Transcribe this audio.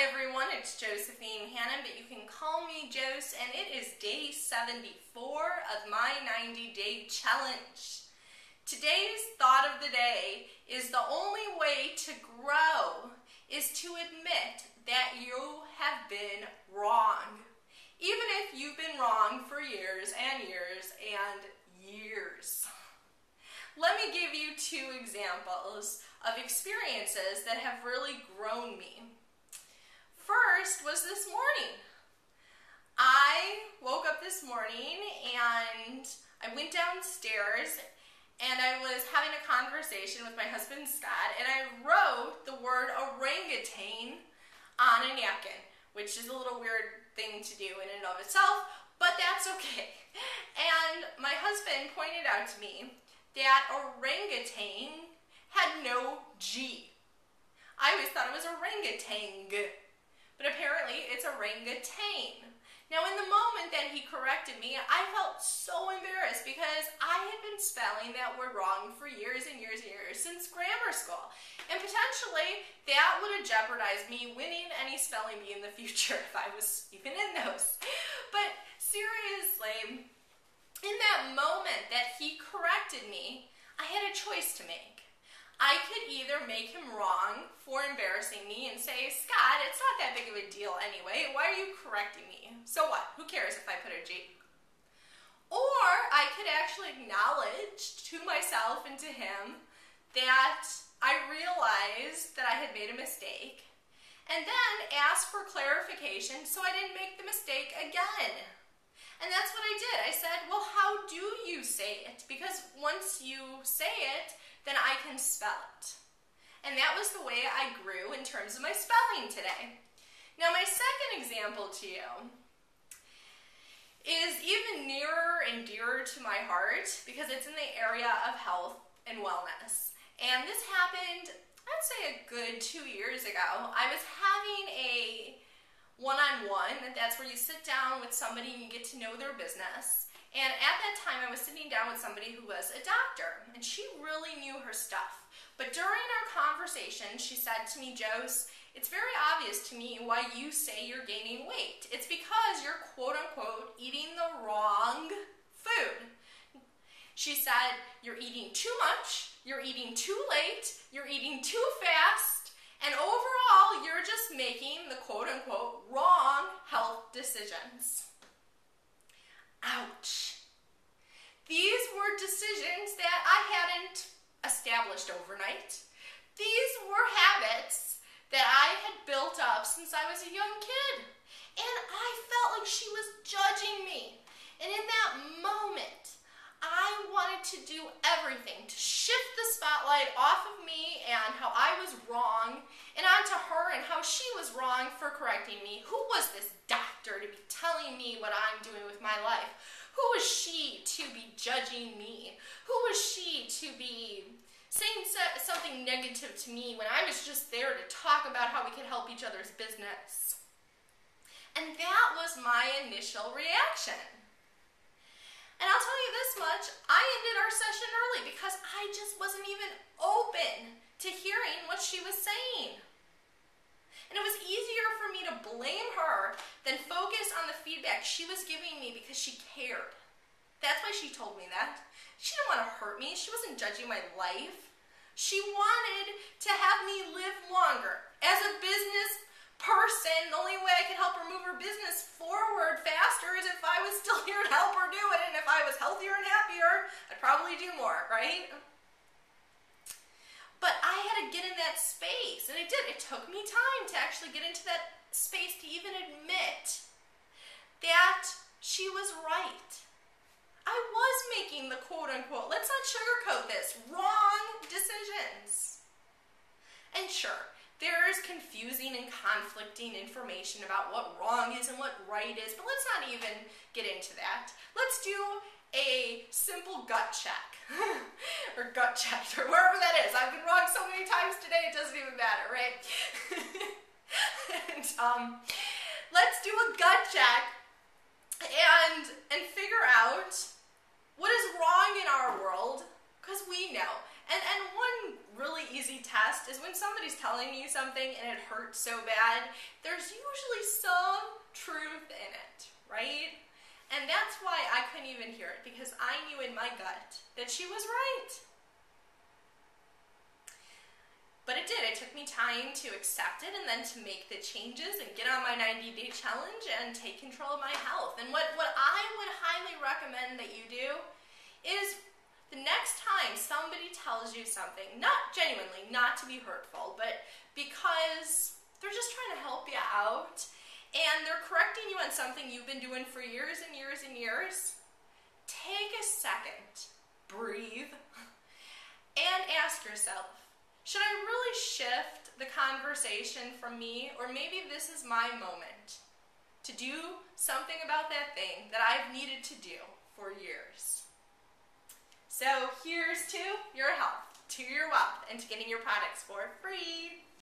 everyone, it's Josephine Hannon, but you can call me Jose, and it is day 74 of my 90-day challenge. Today's thought of the day is the only way to grow is to admit that you have been wrong. Even if you've been wrong for years and years and years. Let me give you two examples of experiences that have really grown me. First was this morning. I woke up this morning and I went downstairs and I was having a conversation with my husband Scott, and I wrote the word orangutan on a napkin, which is a little weird thing to do in and of itself, but that's okay. And my husband pointed out to me that orangutan had no G. I always thought it was orangutan, but apparently it's orangutan. Now, in the moment that he corrected me, I felt so embarrassed because I had been spelling that word wrong for years and years and years since grammar school. And potentially, that would have jeopardized me winning any spelling bee in the future if I was even in those. But seriously, in that moment that he corrected me, I had a choice to make. I could either make him wrong for embarrassing me and say, Scott, it's not that big of a deal anyway. Why are you correcting me? So what? Who cares if I put a G? Or I could actually acknowledge to myself and to him that I realized that I had made a mistake and then ask for clarification so I didn't make the mistake again. And that's what I did. I said, well, how do you say it? Because once you say it, then I can spell it. And that was the way I grew in terms of my spelling today. Now, my second example to you is even nearer and dearer to my heart because it's in the area of health and wellness. And this happened, I'd say a good 2 years ago. I was having a one-on-one, that's where you sit down with somebody and you get to know their business. And at that time, I was sitting down with somebody who was a doctor, and she really knew her stuff. But during our conversation, she said to me, Jose, it's very obvious to me why you say you're gaining weight. It's because you're, quote-unquote, eating the wrong food. She said, you're eating too much, you're eating too late, you're eating too fast, and overall, you're just making the quote-unquote wrong health decisions. Ouch. These were decisions that I hadn't established overnight. These were habits that I had built up since I was a young kid. And I felt like she was judging me. And in that moment, I wanted to do everything to shift the spotlight off of me and how I was wrong and onto her and how she was wrong for correcting me. Who was this doctor to be telling me what I'm doing with my life? Who was she to be judging me? Who was she to be saying something negative to me when I was just there to talk about how we could help each other's business? And that was my initial reaction. And I'll tell you this much, I ended our session early because I just wasn't even open to hearing what she was saying. And it was easier for me to blame her than focus on the feedback she was giving me because she cared. That's why she told me that. She didn't want to hurt me. She wasn't judging my life. She wanted to have me live longer. As a business person, the only way I could help her move her business forward faster is if I was still here to help her do it. And if I was healthier and happier, I'd probably do more, right? But I had to get in that space, and it did. It took me time to actually get into that space to even admit that she was right. I was making the quote-unquote, let's not sugarcoat this, wrong decisions. And sure, there's confusing and conflicting information about what wrong is and what right is, but let's not even get into that. Let's do a simple gut check, or gut check, or wherever that is. I've been wrong so many times today, it doesn't even matter, right? And let's do a gut check and figure out what is wrong in our world, because we know. And one really easy test is when somebody's telling you something and it hurts so bad, there's usually some truth in it, right? And that's why I couldn't even hear it, because I knew in my gut that she was right. But it did. It took me time to accept it and then to make the changes and get on my 90-day challenge and take control of my health. And what I would highly recommend that you do is the next time somebody tells you something, not genuinely, not to be hurtful, but because they're just trying to help you out and they're correcting you on something you've been doing for years and years and years, take a second, breathe, and ask yourself, should I really shift the conversation from me, or maybe this is my moment to do something about that thing that I've needed to do for years? So here's to your health, to your wealth, and to getting your products for free.